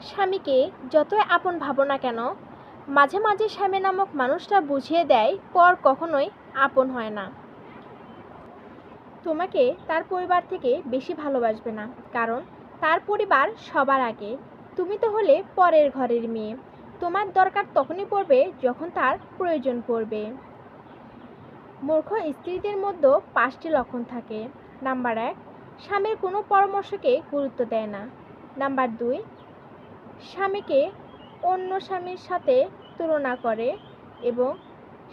স্বামীকে যতই আপন ভাবো না কেন, মাঝে মাঝে স্বামী নামক মানুষটা বুঝিয়ে দেয় পর কখনোই আপন হয় না। তোমাকে তার পরিবার থেকে বেশি ভালোবাসবে না, কারণ তার পরিবার সবার আগে। তুমি তো হলে পরের ঘরের মেয়ে। তোমার দরকার তখনই পড়বে যখন তার প্রয়োজন পড়বে। মূর্খ স্ত্রীদের মধ্যে 5টি লক্ষণ থাকে। নাম্বার 1, স্বামীর কোনো পরামর্শকে গুরুত্ব দেয় না। নাম্বার 2, স্বামীকে অন্য স্বামীর সাথে তুলনা করে এবং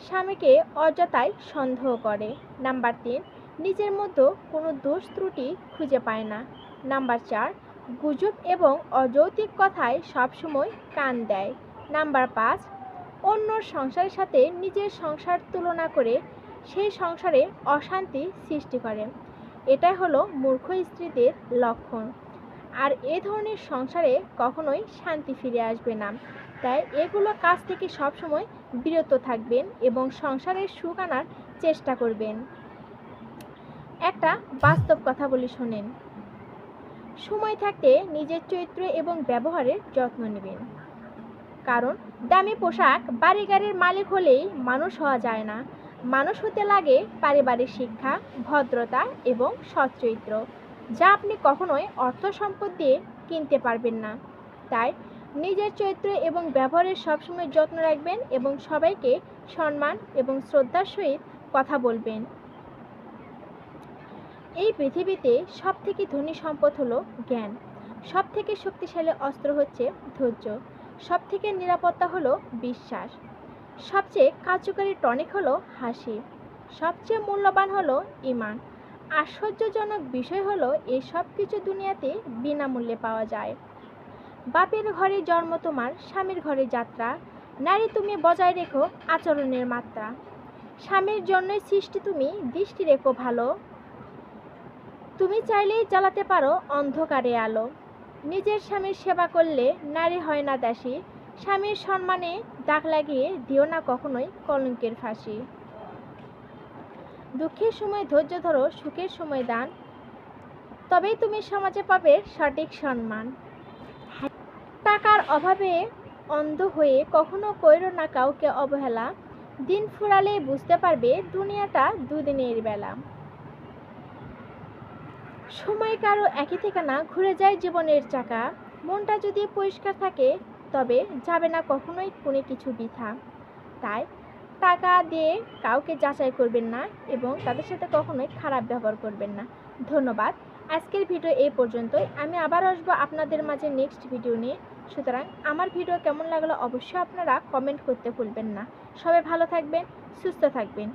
স্বামীকে অযথাই সন্দেহ করে। নাম্বার 3, নিজের মধ্যে কোনো দোষ ত্রুটি খুঁজে পায় না। নাম্বার 4, গুজব এবং অযৌক্তিক কথায় সবসময় কান দেয়। নাম্বার 5, অন্যর সংসারের সাথে নিজের সংসার তুলনা করে সেই সংসারে অশান্তি সৃষ্টি করে। এটাই হলো মূর্খ স্ত্রীদের লক্ষণ। আর এ ধরনের সংসারে কখনোই শান্তি ফিরে আসবে না। তাই এগুলো কাজ থেকে সবসময় বিরত থাকবেন এবং সংসারের সুখ আনার চেষ্টা করবেন। একটা বাস্তব কথা বলি, শোনেন। সময় থাকতে নিজের চরিত্র এবং ব্যবহারের যত্ন নেবেন, কারণ দামি পোশাক, বাড়ি গাড়ির মালিক হলেই মানুষ হওয়া যায় না। মানুষ হতে লাগে পারিবারিক শিক্ষা, ভদ্রতা এবং সৎ চরিত্র, যা আপনি কখনোই অর্থ সম্পদ দিয়ে কিনতে পারবেন না। তাই নিজের চরিত্র এবং ব্যবহারের সবসময় যত্ন রাখবেন এবং সবাইকে সম্মান এবং শ্রদ্ধার সহিত কথা বলবেন। এই পৃথিবীতে সবথেকে ধনী সম্পদ হলো জ্ঞান, সবথেকে শক্তিশালী অস্ত্র হচ্ছে ধৈর্য, সবথেকে নিরাপত্তা হলো বিশ্বাস, সবচেয়ে কার্যকরী টনিক হলো হাসি, সবচেয়ে মূল্যবান হলো ঈমান। আশ্চর্যজনক বিষয় হলো এই সব কিছু দুনিয়াতে বিনামূল্যে পাওয়া যায়। বাপের ঘরে জন্ম তোমার, স্বামীর ঘরে যাত্রা। নারী তুমি বজায় রেখো আচরণের মাত্রা। স্বামীর জন্যই সৃষ্টি তুমি, দৃষ্টি রেখো ভালো। তুমি চাইলেই জ্বালাতে পারো অন্ধকারে আলো। নিজের স্বামীর সেবা করলে নারী হয় না দাসী। স্বামীর সম্মানে দাগ লাগিয়ে দিও না কখনোই কলঙ্কের ফাঁসি। দুঃখের সময় ধৈর্য ধরো, সুখের সময় দান, তবেই তুমি সমাজে পাবে সঠিক সম্মান। টাকার অভাবে অন্ধ হয়ে কখনো কইরো না কাউকে অবহেলা। দিন ফুরালেই বুঝতে পারবে দুনিয়াটা দুদিনের বেলা। সময় কারো একই ঠিকানা, ঘুরে যায় জীবনের চাকা। মনটা যদি পরিষ্কার থাকে তবে যাবে না কখনোই কোনো কিছু বৃথা। তাই টাকা দিয়ে কাউকে যাচাই করবেন না এবং তাদের সাথে কখনোই খারাপ ব্যবহার করবেন না। ধন্যবাদ। আজকের ভিডিও এই পর্যন্তই। আমি আবার আসবো আপনাদের মাঝে নেক্সট ভিডিও নিয়ে। সুতরাং আমার ভিডিও কেমন লাগলো অবশ্যই আপনারা কমেন্ট করতে ভুলবেন না। সবাই ভালো থাকবেন, সুস্থ থাকবেন।